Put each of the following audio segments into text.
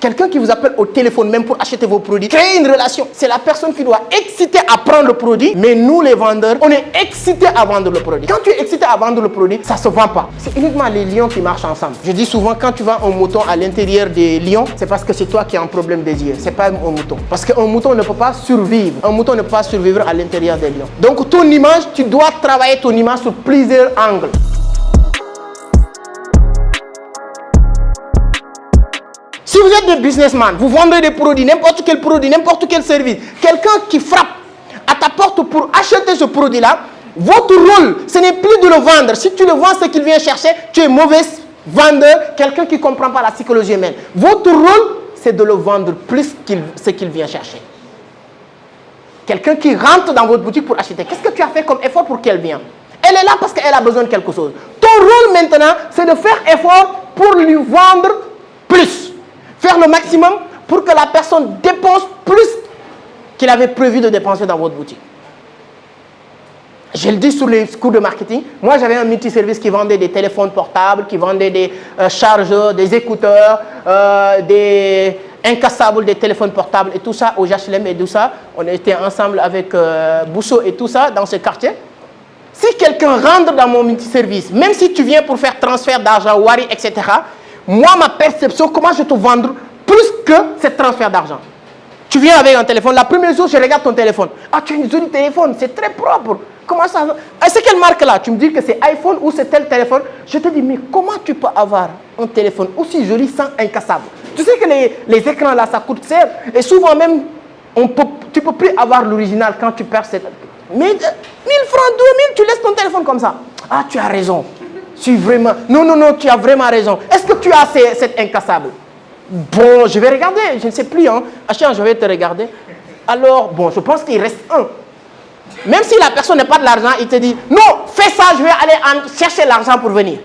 Quelqu'un qui vous appelle au téléphone même pour acheter vos produits, créer une relation. C'est la personne qui doit exciter à prendre le produit, mais nous les vendeurs, on est excités à vendre le produit. Quand tu es excité à vendre le produit, ça ne se vend pas. C'est uniquement les lions qui marchent ensemble. Je dis souvent, quand tu vends un mouton à l'intérieur des lions, c'est parce que c'est toi qui as un problème des yeux. C'est pas un mouton. Parce qu'un mouton ne peut pas survivre. Un mouton ne peut pas survivre à l'intérieur des lions. Donc ton image, tu dois travailler ton image sur plusieurs angles. Si vous êtes des businessmen, vous vendez des produits, n'importe quel produit, n'importe quel service, quelqu'un qui frappe à ta porte pour acheter ce produit-là, votre rôle, ce n'est plus de le vendre. Si tu le vends ce qu'il vient chercher, tu es mauvais vendeur, quelqu'un qui ne comprend pas la psychologie humaine. Votre rôle, c'est de le vendre plus ce qu'il vient chercher. Quelqu'un qui rentre dans votre boutique pour acheter, qu'est-ce que tu as fait comme effort pour qu'elle vienne? Elle est là parce qu'elle a besoin de quelque chose. Ton rôle maintenant, c'est de faire effort pour lui vendre plus. Faire le maximum pour que la personne dépense plus qu'il avait prévu de dépenser dans votre boutique. Je le dis sur les cours de marketing. Moi, j'avais un multiservice qui vendait des téléphones portables, qui vendait des chargeurs, des écouteurs, des incassables, des téléphones portables et tout ça au HLM et tout ça. On était ensemble avec Bousso et tout ça dans ce quartier. Si quelqu'un rentre dans mon multiservice, même si tu viens pour faire transfert d'argent, Wari, etc., moi, ma perception, comment je te vendre plus que ce transfert d'argent. Tu viens avec un téléphone, la première chose, je regarde ton téléphone. Ah, tu as une joli téléphone, c'est très propre. Comment ça va? C'est quelle marque là? Tu me dis que c'est iPhone ou c'est tel téléphone. Je te dis, mais comment tu peux avoir un téléphone aussi joli sans incassable? Tu sais que les écrans là, ça coûte cher. Et souvent même, tu ne peux plus avoir l'original quand tu perds cette... Mais 1000 francs, 2000, tu laisses ton téléphone comme ça. Ah, tu as raison. Vraiment... Non, tu as vraiment raison. Est-ce que tu as cet incassable? Bon, je vais regarder, je ne sais plus. Hein. Achille, je vais te regarder. Alors, bon, je pense qu'il reste un. Même si la personne n'a pas de l'argent, il te dit, non, fais ça, je vais aller chercher l'argent pour venir.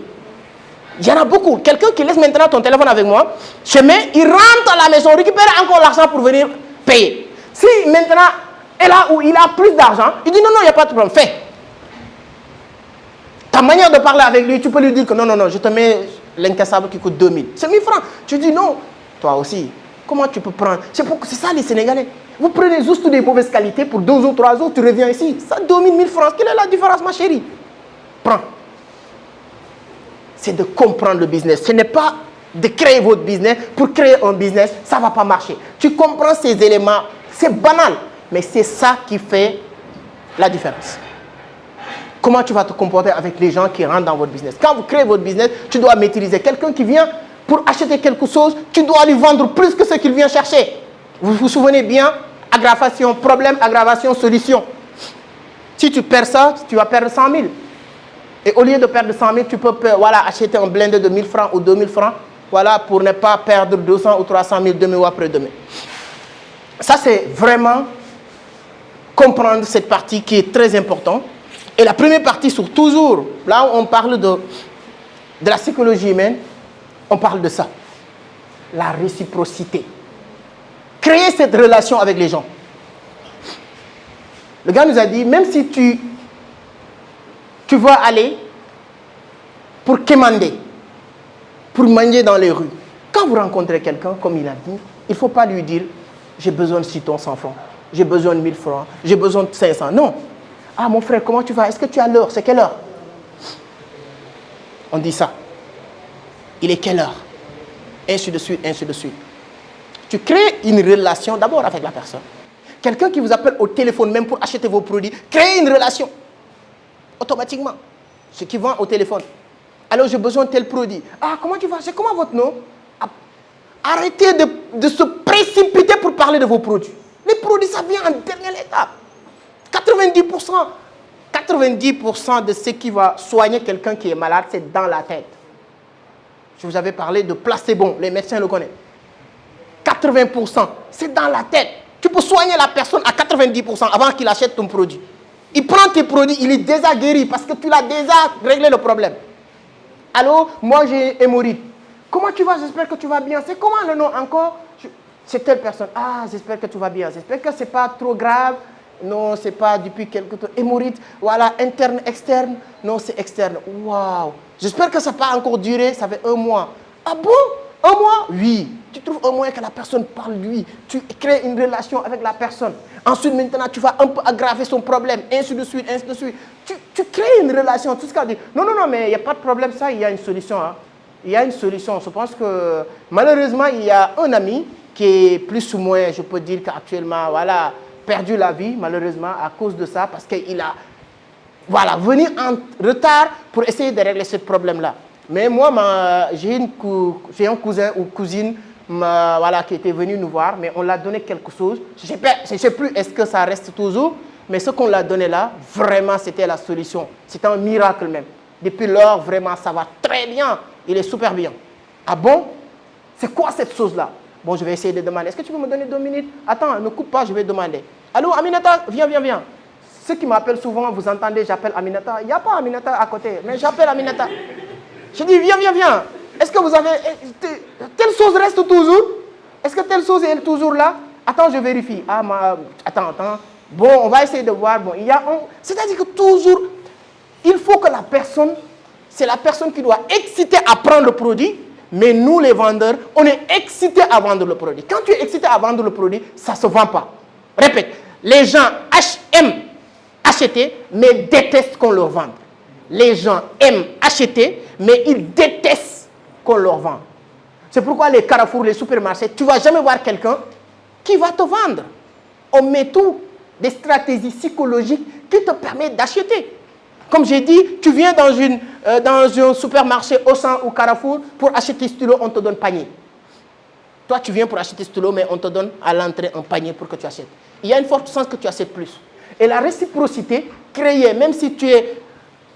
Il y en a beaucoup. Quelqu'un qui laisse maintenant ton téléphone avec moi, il rentre à la maison, récupère encore l'argent pour venir payer. Si maintenant, est là où il a plus d'argent, il dit, non, il n'y a pas de problème, fais. Ta manière de parler avec lui, tu peux lui dire que non, je te mets l'incassable qui coûte 2000. C'est 1000 francs. Tu dis non. Toi aussi, comment tu peux prendre? C'est ça les Sénégalais. Vous prenez juste des mauvaises qualités pour 2 ou 3 jours, tu reviens ici. Ça 2000, 1000 francs. Quelle est la différence, ma chérie? Prends. C'est de comprendre le business. Ce n'est pas de créer votre business. Pour créer un business, ça ne va pas marcher. Tu comprends ces éléments. C'est banal. Mais c'est ça qui fait la différence. Comment tu vas te comporter avec les gens qui rentrent dans votre business? Quand vous créez votre business, tu dois maîtriser. Quelqu'un qui vient pour acheter quelque chose, tu dois lui vendre plus que ce qu'il vient chercher. Vous vous souvenez bien? Aggravation, problème, aggravation, solution. Si tu perds ça, tu vas perdre 100 000. Et au lieu de perdre 100 000, tu peux acheter un blindé de 1000 francs ou 2000 francs pour ne pas perdre 200 ou 300 000 demain ou après-demain. Ça, c'est vraiment comprendre cette partie qui est très importante. Et la première partie, toujours, là où on parle de la psychologie humaine, on parle de ça. La réciprocité. Créer cette relation avec les gens. Le gars nous a dit, même si tu vas aller pour quémander, pour manger dans les rues, quand vous rencontrez quelqu'un, comme il a dit, il ne faut pas lui dire, j'ai besoin de 6 tonnes 100 francs, j'ai besoin de 1000 francs, j'ai besoin de 500. Non. Ah, mon frère, comment tu vas? Est-ce que tu as l'heure? C'est quelle heure? On dit ça. Il est quelle heure? Ainsi de suite, ainsi de suite. Tu crées une relation d'abord avec la personne. Quelqu'un qui vous appelle au téléphone même pour acheter vos produits, créez une relation. Automatiquement. Ce qui vend au téléphone. Alors, j'ai besoin de tel produit. Ah, comment tu vas? C'est comment votre nom? Arrêtez de se précipiter pour parler de vos produits. Les produits, ça vient en dernière étape. 90% de ce qui va soigner quelqu'un qui est malade, c'est dans la tête. Je vous avais parlé de placebo, les médecins le connaissent. 80%, c'est dans la tête. Tu peux soigner la personne à 90% avant qu'il achète ton produit. Il prend tes produits, il est déjà guéri parce que tu l'as déjà réglé le problème. Allô, moi j'ai hémorroïde. Comment tu vas? J'espère que tu vas bien. C'est comment le nom encore? C'est telle personne. Ah, j'espère que tu vas bien. J'espère que ce n'est pas trop grave. Non, ce n'est pas depuis quelque temps. Hémorroïde, voilà, interne, externe. Non, c'est externe. Waouh. J'espère que ça n'a pas encore duré. Ça fait 1 mois. Ah bon? 1 mois? Oui. tu trouves un moyen que la personne parle lui, tu crées une relation avec la personne. Ensuite, maintenant, tu vas un peu aggraver son problème, ainsi de suite, ainsi de suite. Tu crées une relation, tout ce qu'on dit. Non, non, non, mais il n'y a pas de problème, ça, il y a une solution. Hein. Il y a une solution. Je pense que, malheureusement, il y a un ami qui est plus ou moins, je peux dire qu'actuellement, voilà, perdu la vie, malheureusement, à cause de ça, parce qu'il a, voilà, venu en retard pour essayer de régler ce problème-là. Mais moi, j'ai un cousin ou cousine voilà, qui était venu nous voir, mais on l'a donné quelque chose. Je ne sais plus, est-ce que ça reste toujours, mais ce qu'on l'a donné là, vraiment, c'était la solution. C'était un miracle même. Depuis lors, vraiment, ça va très bien. Il est super bien. Ah bon? C'est quoi cette chose-là? Bon, je vais essayer de demander. Est-ce que tu peux me donner 2 minutes? Attends, ne coupe pas, je vais demander. Allô, Aminata, viens, viens, viens. Ceux qui m'appellent souvent, vous entendez, j'appelle Aminata. Il n'y a pas Aminata à côté, mais j'appelle Aminata. Je dis, viens, viens, viens. Est-ce que vous avez... Telle chose reste toujours? Est-ce que telle chose est toujours là? Attends, je vérifie. Ah, attends. Bon, on va essayer de voir. Bon, il y a c'est-à-dire que toujours, il faut que la personne, c'est la personne qui doit exciter à prendre le produit, mais nous, les vendeurs, on est excités à vendre le produit. Quand tu es excité à vendre le produit, ça ne se vend pas. Répète, les gens aiment acheter, mais détestent qu'on leur vende. Les gens aiment acheter, mais ils détestent qu'on leur vende. C'est pourquoi les carrefours, les supermarchés, tu ne vas jamais voir quelqu'un qui va te vendre. On met tout des stratégies psychologiques qui te permettent d'acheter. Comme j'ai dit, tu viens dans un supermarché Auchan ou Carrefour pour acheter stylo, on te donne panier. Toi, tu viens pour acheter stylo, mais on te donne à l'entrée un panier pour que tu achètes. Il y a une forte chance que tu achètes plus. Et la réciprocité créée, même si tu es...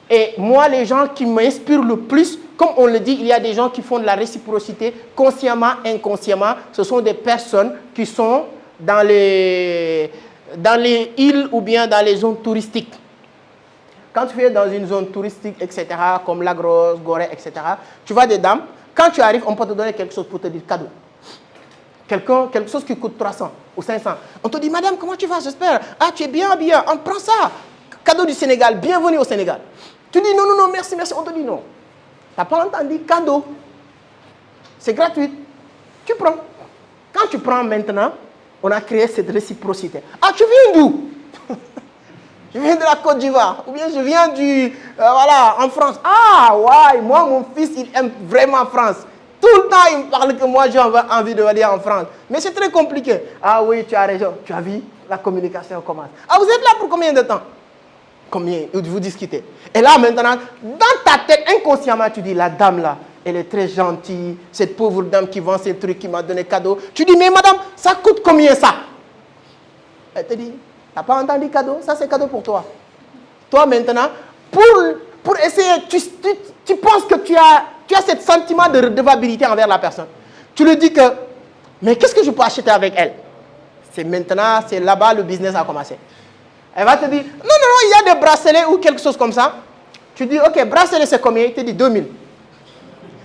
Et moi, les gens qui m'inspirent le plus, comme on le dit, il y a des gens qui font de la réciprocité consciemment, inconsciemment. Ce sont des personnes qui sont dans les îles ou bien dans les zones touristiques. Quand tu es dans une zone touristique, etc., comme Lagos, Gorée, etc., tu vois des dames, quand tu arrives, on peut te donner quelque chose pour te dire cadeau. Quelque chose qui coûte 300 ou 500. On te dit, madame, comment tu vas, j'espère? Ah, tu es bien habillée, on prend ça. Cadeau du Sénégal, bienvenue au Sénégal. Tu dis, non, non, non, merci, merci. On te dit non. Tu n'as pas entendu cadeau. C'est gratuit. Tu prends. Quand tu prends maintenant, on a créé cette réciprocité. Ah, tu viens d'où? Je viens de la Côte d'Ivoire. Ou bien je viens voilà, en France. Ah, ouais, moi, mon fils, il aime vraiment France. Tout le temps, il me parle que moi, j'ai envie de aller en France. Mais c'est très compliqué. Ah oui, tu as raison. Tu as vu, la communication commence. Ah, vous êtes là pour combien de temps? Combien vous discutez? Et là, maintenant, dans ta tête, inconsciemment, tu dis, la dame là, elle est très gentille. Cette pauvre dame qui vend ces trucs, qui m'a donné cadeau. Tu dis, mais madame, ça coûte combien ça? Elle te dit, t'as pas entendu cadeau? Ça, c'est cadeau pour toi. Toi, maintenant, pour essayer, tu penses que tu as ce sentiment de redevabilité envers la personne. Tu lui dis que, mais qu'est-ce que je peux acheter avec elle? C'est maintenant, c'est là-bas le business a commencé. Elle va te dire, non, non, non, il y a des bracelets ou quelque chose comme ça. Tu dis, ok, bracelet c'est combien? Il te dit 2000.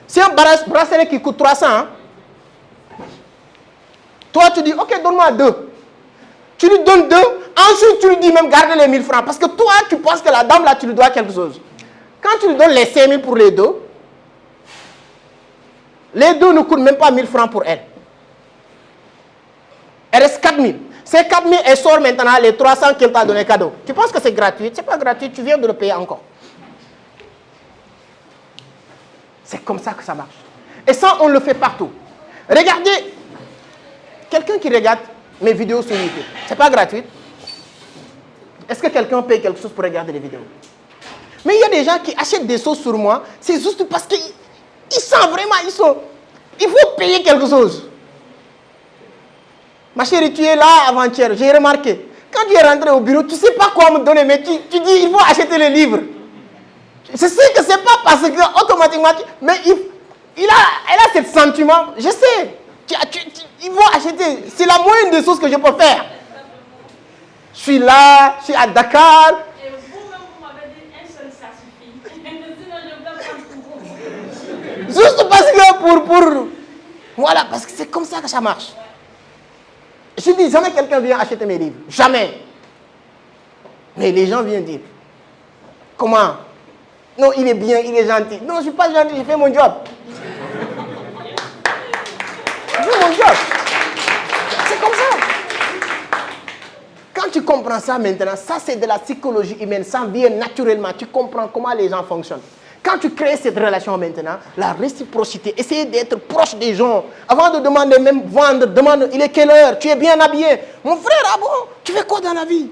C'est un bracelet qui coûte 300. Hein? Toi, tu dis, ok, donne-moi 2. Tu lui donnes 2. Ensuite, tu lui dis même, garde les 1000 francs. Parce que toi, tu penses que la dame, là, tu lui dois quelque chose. Quand tu lui donnes les 5000 pour les 2 ne coûtent même pas 1000 francs pour elle. Elle reste 4000. Ces 4000, elle sort maintenant les 300 qu'elle t'a donné cadeau. Tu penses que c'est gratuit? Ce n'est pas gratuit, tu viens de le payer encore. C'est comme ça que ça marche. Et ça, on le fait partout. Regardez, quelqu'un qui regarde mes vidéos sur YouTube, ce n'est pas gratuit. Est-ce que quelqu'un paye quelque chose pour regarder les vidéos? Mais il y a des gens qui achètent des choses sur moi, c'est juste parce qu'ils sentent vraiment, il faut payer quelque chose. Ma chérie, tu es là avant-hier, j'ai remarqué. Quand tu es rentré au bureau, tu ne sais pas quoi me donner, mais tu dis, il faut acheter les livres. Je sais que ce n'est pas parce que automatiquement, mais elle a ce sentiment, je sais. Il faut acheter, c'est la moindre des choses que je peux faire. Je suis là, je suis à Dakar. Et vous-même, vous m'avez dit un seul, ça suffit. Sinon, je ne peux pas pour vous. Juste parce que voilà, parce que c'est comme ça que ça marche. Je dis, jamais quelqu'un vient acheter mes livres. Jamais. Mais les gens viennent dire, comment? Non, il est bien, il est gentil. Non, je ne suis pas gentil, je fais mon job. je fais mon job. C'est comme ça. Quand tu comprends ça maintenant, ça c'est de la psychologie humaine, ça vient naturellement, tu comprends comment les gens fonctionnent. Quand tu crées cette relation maintenant, la réciprocité, essayer d'être proche des gens, avant de demander même vendre, demande il est quelle heure, tu es bien habillé. Mon frère, ah bon, tu fais quoi dans la vie?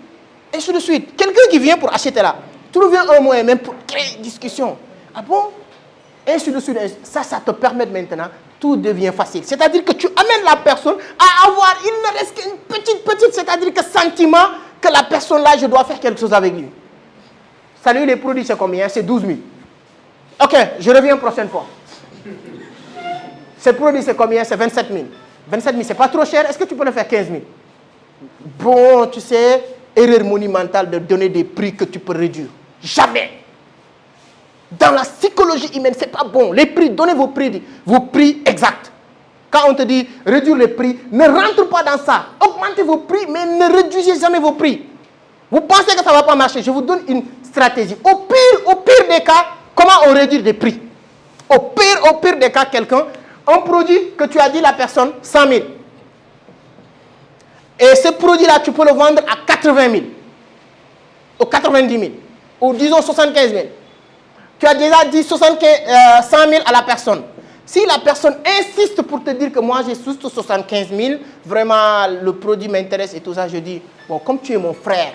Et ainsi de suite. Quelqu'un qui vient pour acheter là, tu reviens un mois et même pour créer une discussion. Ah bon? Et ainsi de suite. Ça te permet maintenant, tout devient facile. C'est-à-dire que tu amènes la personne à avoir, il ne reste qu'une petite, c'est-à-dire que sentiment que la personne là, je dois faire quelque chose avec lui. Salut, les produits, c'est combien? C'est 12 000. Ok, je reviens prochaine fois. Ce produit, c'est combien? C'est 27 000. 27 000, c'est pas trop cher. Est-ce que tu peux le faire 15 000? Bon, tu sais, erreur monumentale de donner des prix que tu peux réduire. Jamais. Dans la psychologie humaine, c'est pas bon. Les prix, donnez vos prix exacts. Quand on te dit réduire les prix, ne rentre pas dans ça. Augmentez vos prix, mais ne réduisez jamais vos prix. Vous pensez que ça ne va pas marcher? Je vous donne une stratégie. Au pire des cas, comment on réduit les prix? Au pire des cas, un produit que tu as dit la personne, 100 000. Et ce produit-là, tu peux le vendre à 80 000. Ou 90 000. Ou disons 75 000. Tu as déjà dit 100 000 à la personne. Si la personne insiste pour te dire que moi j'ai juste 75 000, vraiment le produit m'intéresse et tout ça, je dis, bon, comme tu es mon frère,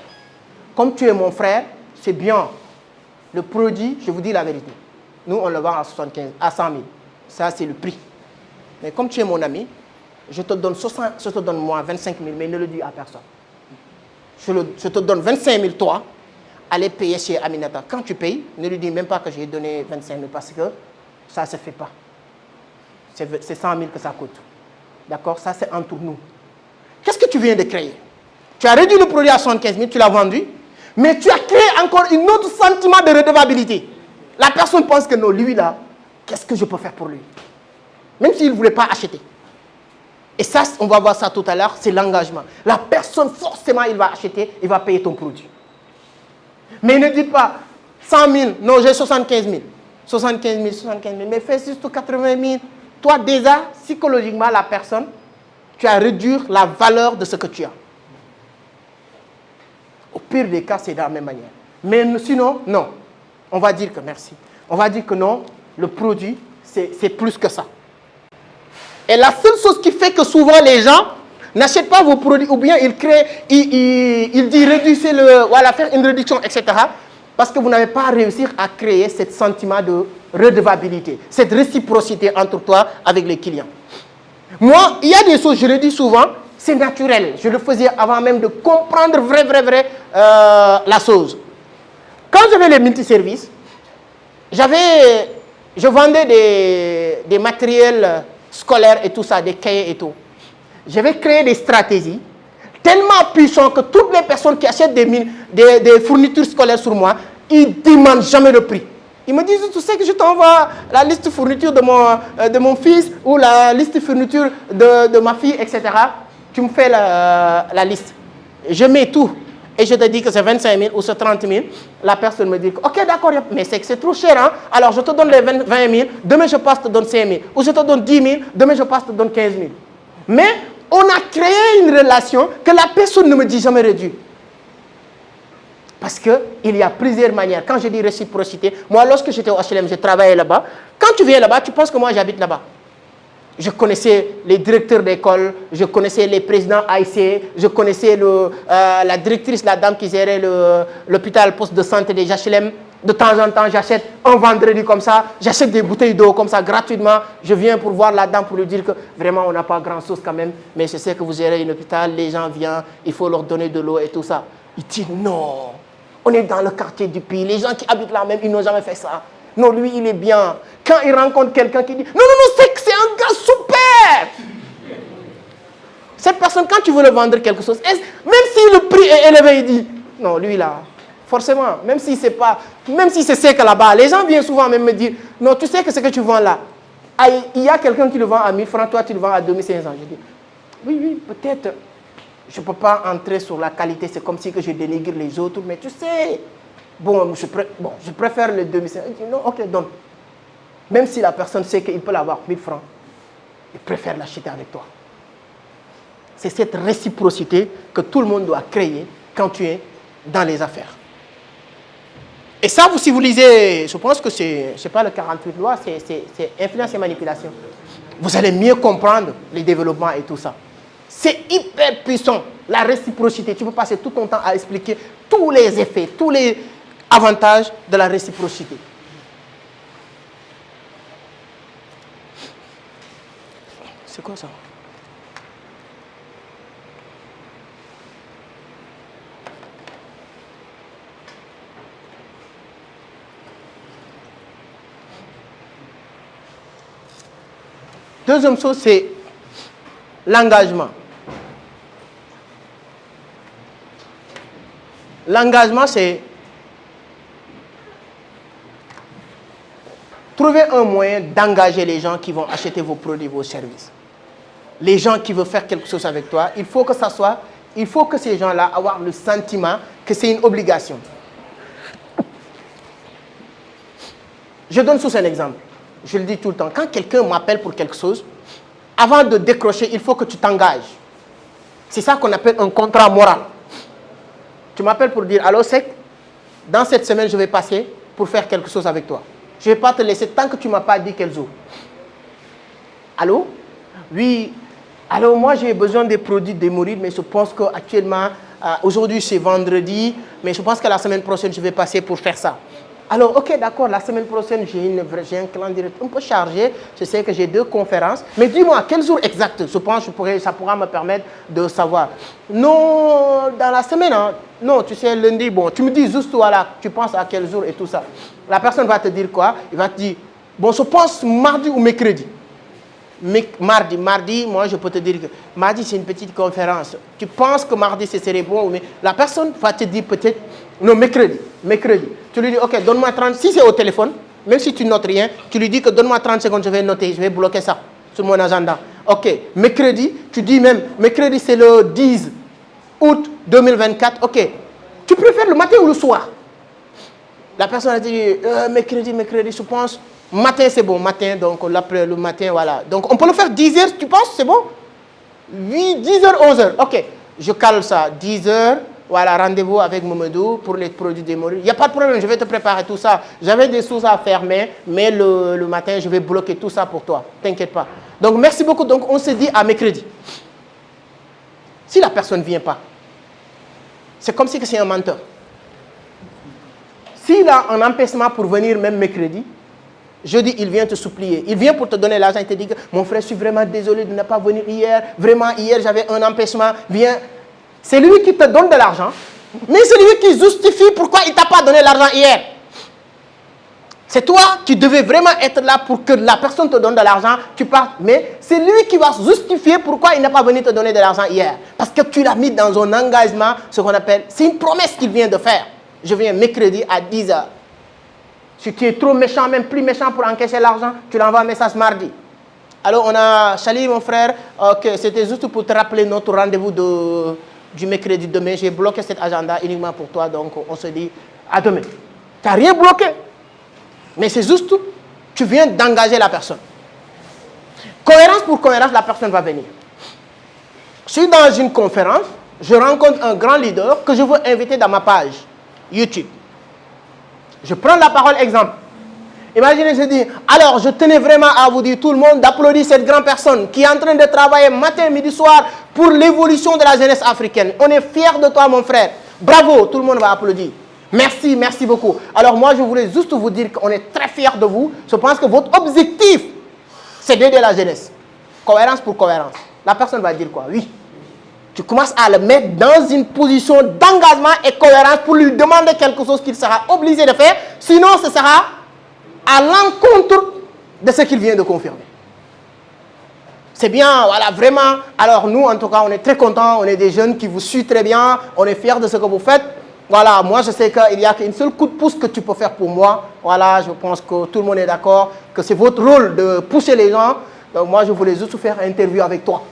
c'est bien. Le produit, je vous dis la vérité. Nous, on le vend à 100 000. Ça, c'est le prix. Mais comme tu es mon ami, je te donne moi 25 000, mais ne le dis à personne. Je te donne 25 000 toi, allez payer chez Aminata. Quand tu payes, ne lui dis même pas que j'ai donné 25 000 parce que ça ne se fait pas. C'est 100 000 que ça coûte. D'accord? Ça, c'est entre nous. Qu'est-ce que tu viens de créer? Tu as réduit le produit à 75 000, tu l'as vendu, mais tu as créé encore un autre sentiment de redevabilité. La personne pense que non, lui là, qu'est-ce que je peux faire pour lui? Même s'il ne voulait pas acheter. Et ça, on va voir ça tout à l'heure, c'est l'engagement. La personne, forcément, il va acheter, il va payer ton produit. Mais ne dites pas 100 000, non, j'ai 75 000. 75 000, mais fais juste 80 000. Toi, déjà, psychologiquement, la personne, tu as réduit la valeur de ce que tu as. Au pire des cas, c'est de la même manière. Mais sinon, non. On va dire que merci. On va dire que non, le produit, c'est plus que ça. Et la seule chose qui fait que souvent les gens n'achètent pas vos produits ou bien ils disent réduisez-le, voilà, faire une réduction, etc. Parce que vous n'avez pas réussi à créer ce sentiment de redevabilité, cette réciprocité entre toi avec les clients. Moi, il y a des choses, je le dis souvent, c'est naturel. Je le faisais avant même de comprendre la chose. Quand j'avais les multiservices, je vendais des matériels scolaires et tout ça, des cahiers et tout. J'avais créé des stratégies tellement puissantes que toutes les personnes qui achètent des fournitures scolaires sur moi, ils ne demandent jamais le prix. Ils me disent, tu sais que je t'envoie la liste de fournitures de mon fils ou la liste de fournitures de ma fille, etc. Tu me fais la liste. Je mets tout. Et je te dis que c'est 25 000 ou c'est 30 000. La personne me dit, ok, d'accord, mais c'est que c'est trop cher. Hein? Alors je te donne les 20 000, demain je passe, te donne 5 000. Ou je te donne 10 000, demain je passe, te donne 15 000. Mais on a créé une relation que la personne ne me dit jamais réduit. Parce qu'il y a plusieurs manières. Quand je dis réciprocité, moi lorsque j'étais au HLM, je travaillais là-bas. Quand tu viens là-bas, tu penses que moi j'habite là-bas. Je connaissais les directeurs d'école, je connaissais les présidents AIC, je connaissais la directrice, la dame qui gérait l'hôpital poste de santé des HLM. De temps en temps, j'achète un vendredi comme ça, j'achète des bouteilles d'eau comme ça gratuitement. Je viens pour voir la dame pour lui dire que vraiment on n'a pas grand-chose quand même, mais je sais que vous gérez un hôpital, les gens viennent, il faut leur donner de l'eau et tout ça. Il dit non, on est dans le quartier du pays, les gens qui habitent là même, ils n'ont jamais fait ça. Non, lui, il est bien. Quand il rencontre quelqu'un qui dit non, c'est un gars super. Cette personne, quand tu veux le vendre quelque chose, même si le prix est élevé, il dit non, lui là, forcément, même si c'est sec là-bas, les gens viennent souvent même me dire non, tu sais que ce que tu vends là, il y a quelqu'un qui le vend à 1000 francs, toi tu le vends à 2500. Je dis oui, peut-être, je ne peux pas entrer sur la qualité, c'est comme si que je dénigre les autres, mais tu sais. Bon, je préfère le 2500. Il dit non, ok, donne. Même si la personne sait qu'il peut l'avoir 1000 francs. il préfère l'acheter avec toi. C'est cette réciprocité que tout le monde doit créer quand tu es dans les affaires. Et ça, si vous lisez, je pense que c'est pas le 48 lois, c'est influence et manipulation. Vous allez mieux comprendre les développements et tout ça. C'est hyper puissant, la réciprocité. Tu peux passer tout ton temps à expliquer tous les effets, tous les avantages de la réciprocité. C'est quoi ça? Deuxième chose, c'est l'engagement. L'engagement, c'est trouver un moyen d'engager les gens qui vont acheter vos produits, vos services. Les gens qui veulent faire quelque chose avec toi, il faut que ces gens-là aient le sentiment que c'est une obligation. Je donne sous un exemple. Je le dis tout le temps. Quand quelqu'un m'appelle pour quelque chose, avant de décrocher, il faut que tu t'engages. C'est ça qu'on appelle un contrat moral. Tu m'appelles pour dire, allô Sec, dans cette semaine, je vais passer pour faire quelque chose avec toi. Je ne vais pas te laisser tant que tu ne m'as pas dit quel jour. Allô? Oui. Alors moi, j'ai besoin des produits d'hémorroïdes, mais je pense qu'actuellement, aujourd'hui, c'est vendredi, mais je pense que la semaine prochaine, je vais passer pour faire ça. Alors, ok, d'accord, la semaine prochaine, j'ai un calendrier un peu chargé. Je sais que j'ai 2 conférences. Mais dis-moi, quel jour exact? Je pense que ça pourra me permettre de savoir. Non, dans la semaine, hein, non, tu sais, lundi, bon, tu me dis juste, voilà, tu penses à quel jour et tout ça. La personne va te dire quoi? Il va te dire, bon, je pense mardi ou mercredi. Mardi, moi, je peux te dire que mardi, c'est une petite conférence. Tu penses que mardi, ce serait bon, mais la personne va te dire peut-être, non, mercredi. Tu lui dis, ok, donne-moi 30, si c'est au téléphone, même si tu notes rien, tu lui dis que donne-moi 30 secondes, je vais noter, je vais bloquer ça sur mon agenda. Ok, mercredi, tu dis même, mercredi, c'est le 10 août 2024, ok. Tu préfères le matin ou le soir? La personne a dit, mercredi, je pense. Matin, c'est bon, matin, donc le matin, voilà. Donc, on peut le faire 10 heures, tu penses, c'est bon? 10 heures, 11 heures, ok. Je cale ça, 10 heures, voilà, rendez-vous avec Mamadou pour les produits d'hémorroïdes. Il n'y a pas de problème, je vais te préparer tout ça. J'avais des choses à faire, mais le matin, je vais bloquer tout ça pour toi. T'inquiète pas. Donc, merci beaucoup. Donc, on se dit à mercredi. Si la personne ne vient pas, c'est comme si c'est un menteur. S'il a un empêchement pour venir même mercredi, jeudi, il vient te supplier. Il vient pour te donner l'argent. Il te dit que mon frère, je suis vraiment désolé de ne pas venir hier. Vraiment, hier, j'avais un empêchement. Viens. C'est lui qui te donne de l'argent. Mais c'est lui qui justifie pourquoi il ne t'a pas donné l'argent hier. C'est toi qui devais vraiment être là pour que la personne te donne de l'argent. Tu partes. Mais c'est lui qui va justifier pourquoi il n'est pas venu te donner de l'argent hier. Parce que tu l'as mis dans un engagement, ce qu'on appelle, c'est une promesse qu'il vient de faire. Je viens mercredi à 10 h. Si tu es trop méchant, même plus méchant pour encaisser l'argent, tu l'envoies un message mardi. Alors, on a, Chali, mon frère, c'était juste pour te rappeler notre rendez-vous du mercredi demain. J'ai bloqué cet agenda uniquement pour toi, donc on se dit à demain. Tu n'as rien bloqué. Mais c'est juste, tu viens d'engager la personne. Cohérence pour cohérence, la personne va venir. Je suis dans une conférence, je rencontre un grand leader que je veux inviter dans ma page YouTube. Je prends la parole exemple. Imaginez, je dis, alors je tenais vraiment à vous dire tout le monde d'applaudir cette grande personne qui est en train de travailler matin, midi, soir pour l'évolution de la jeunesse africaine. On est fiers de toi, mon frère. Bravo, tout le monde va applaudir. Merci, merci beaucoup. Alors moi, je voulais juste vous dire qu'on est très fiers de vous. Je pense que votre objectif, c'est d'aider la jeunesse. Cohérence pour cohérence. La personne va dire quoi? Oui. Tu commences à le mettre dans une position d'engagement et cohérence pour lui demander quelque chose qu'il sera obligé de faire. Sinon, ce sera à l'encontre de ce qu'il vient de confirmer. C'est bien, voilà, vraiment. Alors nous, en tout cas, on est très contents. On est des jeunes qui vous suivent très bien. On est fiers de ce que vous faites. Voilà, moi, je sais qu'il n'y a qu'une seule coup de pouce que tu peux faire pour moi. Voilà, je pense que tout le monde est d'accord, que c'est votre rôle de pousser les gens. Donc moi, je voulais juste faire une interview avec toi.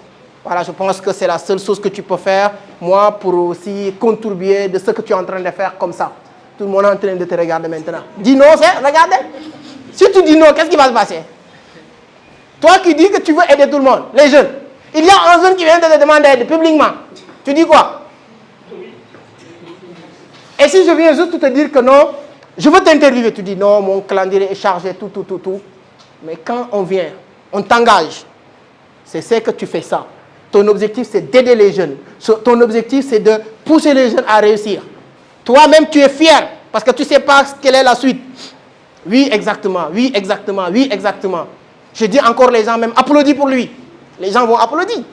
Voilà, je pense que c'est la seule chose que tu peux faire, moi, pour aussi contribuer de ce que tu es en train de faire comme ça. Tout le monde est en train de te regarder maintenant. Dis non, c'est, regardez. Si tu dis non, qu'est-ce qui va se passer? Toi qui dis que tu veux aider tout le monde, les jeunes. Il y a un jeune qui vient de te demander d'aide publiquement. Tu dis quoi? Et si je viens juste te dire que non, je veux t'interviewer, tu dis non, mon calendrier est chargé, tout. Mais quand on vient, on t'engage. C'est que tu fais ça. Ton objectif, c'est d'aider les jeunes. Ton objectif, c'est de pousser les jeunes à réussir. Toi-même, tu es fier parce que tu ne sais pas quelle est la suite. Oui, exactement. Je dis encore, les gens même applaudis pour lui. Les gens vont applaudir.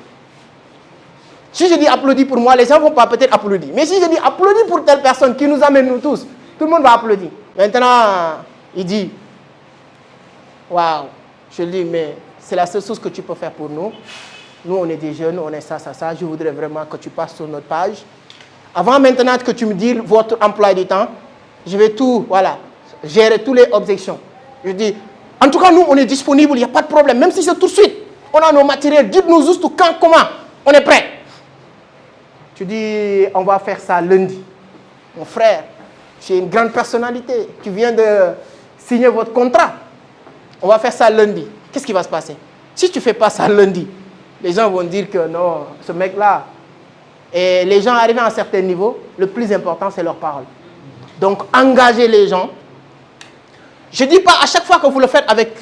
Si je dis applaudis pour moi, les gens ne vont pas peut-être applaudir. Mais si je dis applaudis pour telle personne qui nous amène nous tous, tout le monde va applaudir. Maintenant, il dit, waouh, je lui dis, mais c'est la seule chose que tu peux faire pour nous. Nous, on est des jeunes, on est ça. Je voudrais vraiment que tu passes sur notre page. Avant maintenant que tu me dises votre emploi du temps, je vais tout, gérer toutes les objections. Je dis, en tout cas, nous, on est disponible, il n'y a pas de problème. Même si c'est tout de suite, on a nos matériels, dites-nous juste quand, comment, on est prêt. Tu dis, on va faire ça lundi. Mon frère, tu es une grande personnalité, tu viens de signer votre contrat. On va faire ça lundi. Qu'est-ce qui va se passer? Si tu ne fais pas ça lundi, les gens vont dire que non, ce mec-là. Et les gens arrivent à un certain niveau, le plus important, c'est leur parole. Donc, engagez les gens. Je ne dis pas à chaque fois que vous le faites avec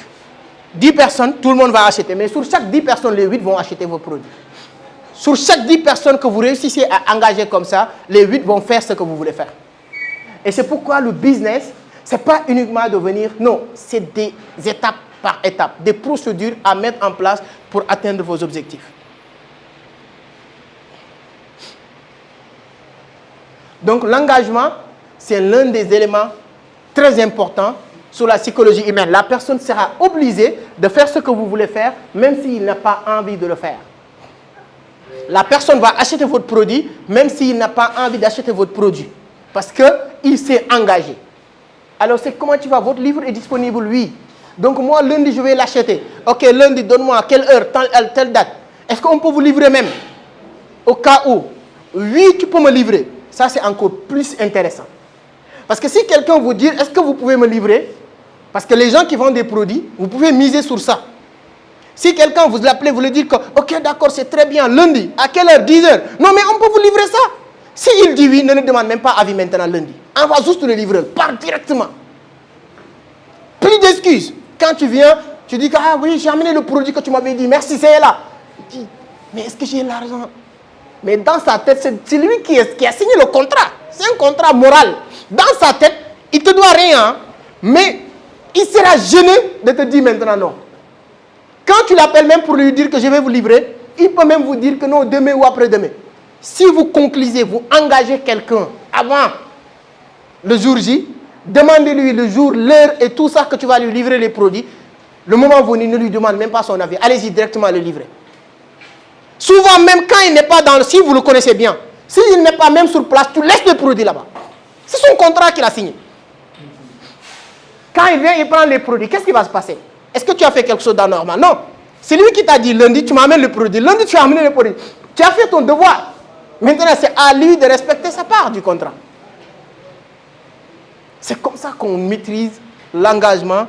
10 personnes, tout le monde va acheter. Mais sur chaque 10 personnes, les 8 vont acheter vos produits. Sur chaque 10 personnes que vous réussissez à engager comme ça, les 8 vont faire ce que vous voulez faire. Et c'est pourquoi le business, ce n'est pas uniquement de venir, non, c'est des étapes par étapes, des procédures à mettre en place pour atteindre vos objectifs. Donc l'engagement, c'est l'un des éléments très importants sur la psychologie humaine. La personne sera obligée de faire ce que vous voulez faire, même s'il n'a pas envie de le faire. La personne va acheter votre produit, même s'il n'a pas envie d'acheter votre produit. Parce qu'il s'est engagé. Alors c'est comment tu vas? Votre livre est disponible, oui. Donc moi, lundi, je vais l'acheter. Ok, lundi, donne-moi à quelle heure, telle date. Est-ce qu'on peut vous livrer même? Au cas où. Oui, tu peux me livrer. Ça, c'est encore plus intéressant. Parce que si quelqu'un vous dit, est-ce que vous pouvez me livrer? Parce que les gens qui vendent des produits, vous pouvez miser sur ça. Si quelqu'un vous l'appelez, vous lui dites que, ok, d'accord, c'est très bien, lundi, à quelle heure? 10 heures. Non, mais on peut vous livrer ça. S'il dit oui, ne le demande même pas avis maintenant lundi. On va juste le livrer, part directement. Plus d'excuses. Quand tu viens, tu dis que, ah oui, j'ai amené le produit que tu m'avais dit, merci, c'est là. Il dit, mais est-ce que j'ai l'argent? Mais dans sa tête, c'est lui qui a signé le contrat. C'est un contrat moral. Dans sa tête, il ne te doit rien, mais il sera gêné de te dire maintenant non. Quand tu l'appelles même pour lui dire que je vais vous livrer, il peut même vous dire que non, demain ou après-demain. Si vous conclusez, vous engagez quelqu'un avant le jour J, demandez-lui le jour, l'heure et tout ça que tu vas lui livrer les produits. Le moment venu, ne lui demande même pas son avis. Allez-y directement le livrer. Souvent, même quand il n'est pas dans le... Si vous le connaissez bien, s'il n'est pas même sur place, tu laisses le produit là-bas. C'est son contrat qu'il a signé. Quand il vient, il prend les produits. Qu'est-ce qui va se passer? Est-ce que tu as fait quelque chose d'anormal? Non. C'est lui qui t'a dit lundi, tu m'amènes le produit. Lundi, tu as amené le produit. Tu as fait ton devoir. Maintenant, c'est à lui de respecter sa part du contrat. C'est comme ça qu'on maîtrise l'engagement.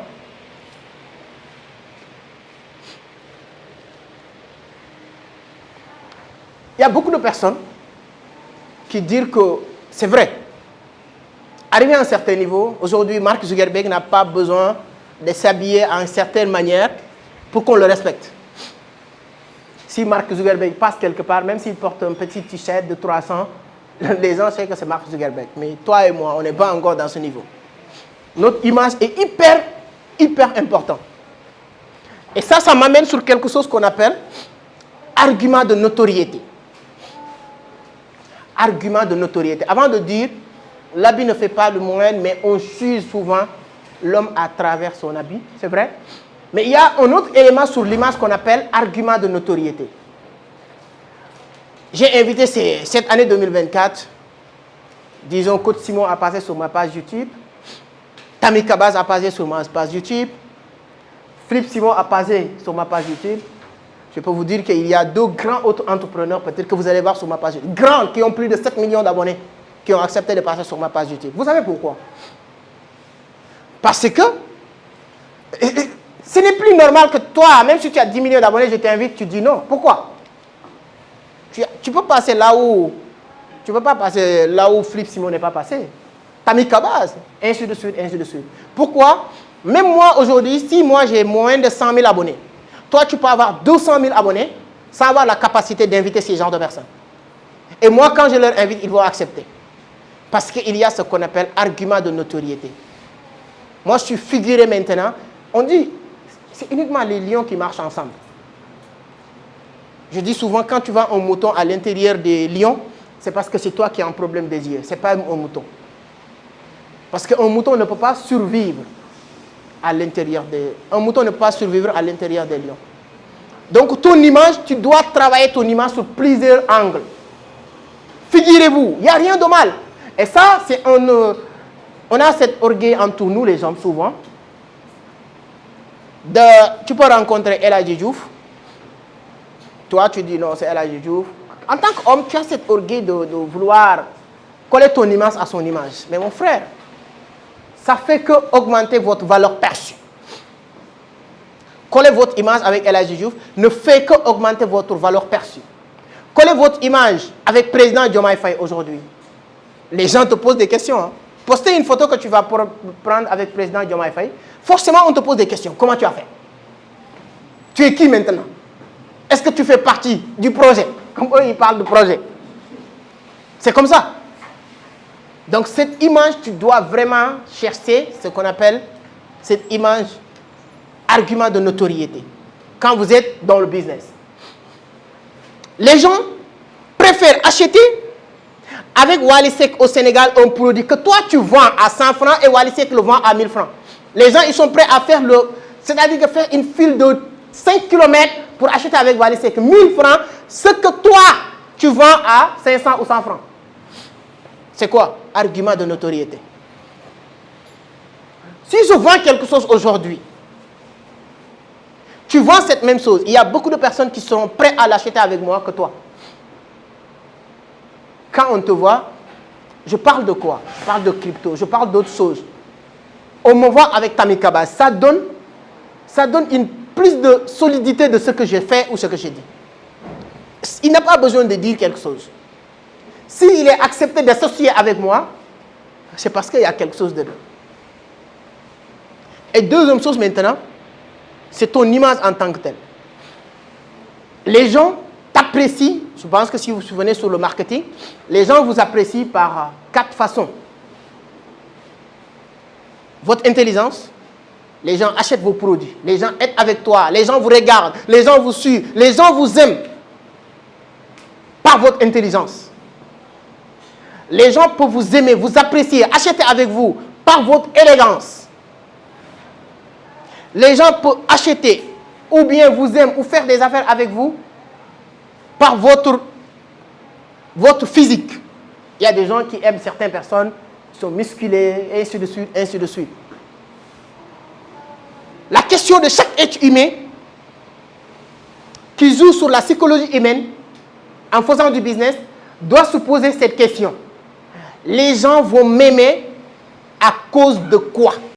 Il y a beaucoup de personnes qui disent que c'est vrai. Arrivé à un certain niveau, aujourd'hui, Mark Zuckerberg n'a pas besoin de s'habiller à une certaine manière pour qu'on le respecte. Si Mark Zuckerberg passe quelque part, même s'il porte un petit t-shirt de 300, les gens savent que c'est Mark Zuckerberg. Mais toi et moi, on n'est pas encore dans ce niveau. Notre image est hyper importante. Et ça m'amène sur quelque chose qu'on appelle argument de notoriété. Argument de notoriété. Avant de dire, l'habit ne fait pas le moine, mais on juge souvent l'homme à travers son habit, c'est vrai. Mais il y a un autre élément sur l'image qu'on appelle argument de notoriété. J'ai invité cette année 2024, disons, Coach Simon a passé sur ma page YouTube, Tammy Kabaz a passé sur ma page YouTube, Flip Simon a passé sur ma page YouTube. Je peux vous dire qu'il y a 2 grands autres entrepreneurs, peut-être que vous allez voir sur ma page YouTube, grands, qui ont plus de 7 millions d'abonnés, qui ont accepté de passer sur ma page YouTube. Vous savez pourquoi? Parce que Ce n'est plus normal que toi, même si tu as 10 millions d'abonnés, je t'invite, tu dis non. Pourquoi? Tu peux passer là où... Tu ne peux pas passer là où Flip Simon n'est pas passé. Tamika Baz, ainsi de suite, ainsi de suite. Pourquoi? Même moi, aujourd'hui, si moi j'ai moins de 100 000 abonnés, toi, tu peux avoir 200 000 abonnés sans avoir la capacité d'inviter ces genres de personnes. Et moi, quand je leur invite, ils vont accepter. Parce qu'il y a ce qu'on appelle argument de notoriété. Moi, je suis figuré maintenant. On dit, c'est uniquement les lions qui marchent ensemble. Je dis souvent, quand tu vois un mouton à l'intérieur des lions, c'est parce que c'est toi qui as un problème des yeux. Ce n'est pas un mouton. Parce qu'un mouton ne peut pas survivre à l'intérieur des... Un mouton ne peut pas survivre à l'intérieur des lions. Donc, ton image, tu dois travailler ton image sur plusieurs angles. Figurez-vous, il n'y a rien de mal. Et ça, c'est un... on a cet orgueil entre nous, les hommes, souvent. Tu peux rencontrer El Hadji Diouf. Toi, tu dis non, c'est El Hadji Diouf. En tant qu'homme, tu as cet orgueil de vouloir coller ton image à son image. Mais mon frère, ça fait que augmenter votre valeur perçue. Coller votre image avec El Hadji Diouf ne fait que augmenter votre valeur perçue. Coller votre image avec président Diomaye Faye aujourd'hui. Les gens te posent des questions. Hein. Poster une photo que tu vas prendre avec président Diomaye Faye, forcément on te pose des questions. Comment tu as fait? Tu es qui maintenant? Est-ce que tu fais partie du projet? Comme eux, ils parlent de projet. C'est comme ça. Donc cette image, tu dois vraiment chercher ce qu'on appelle cette image argument de notoriété. Quand vous êtes dans le business. Les gens préfèrent acheter avec Wally Seck au Sénégal un produit que toi tu vends à 100 francs et Wally Seck le vend à 1000 francs. Les gens ils sont prêts à faire c'est-à-dire faire une file de 5 km pour acheter avec Wally Seck 1000 francs ce que toi tu vends à 500 ou 100 francs. C'est quoi? Argument de notoriété. Si je vends quelque chose aujourd'hui, tu vends cette même chose, il y a beaucoup de personnes qui seront prêtes à l'acheter avec moi que toi. Quand on te voit, je parle de quoi? Je parle de crypto, je parle d'autres choses. On me voit avec Tamika Baz, ça donne une plus de solidité de ce que j'ai fait ou ce que j'ai dit. Il n'a pas besoin de dire quelque chose. S'il est accepté d'associer avec moi, c'est parce qu'il y a quelque chose dedans. Et deuxième chose maintenant, c'est ton image en tant que telle. Les gens t'apprécient, je pense que si vous vous souvenez sur le marketing, les gens vous apprécient par 4 façons. Votre intelligence, les gens achètent vos produits, les gens sont avec toi, les gens vous regardent, les gens vous suivent, les gens vous aiment par votre intelligence. Les gens peuvent vous aimer, vous apprécier, acheter avec vous par votre élégance. Les gens peuvent acheter ou bien vous aiment ou faire des affaires avec vous par votre physique. Il y a des gens qui aiment certaines personnes, qui sont musclées, et ainsi de suite, ainsi de suite. La question de chaque être humain qui joue sur la psychologie humaine en faisant du business doit se poser cette question. Les gens vont m'aimer à cause de quoi?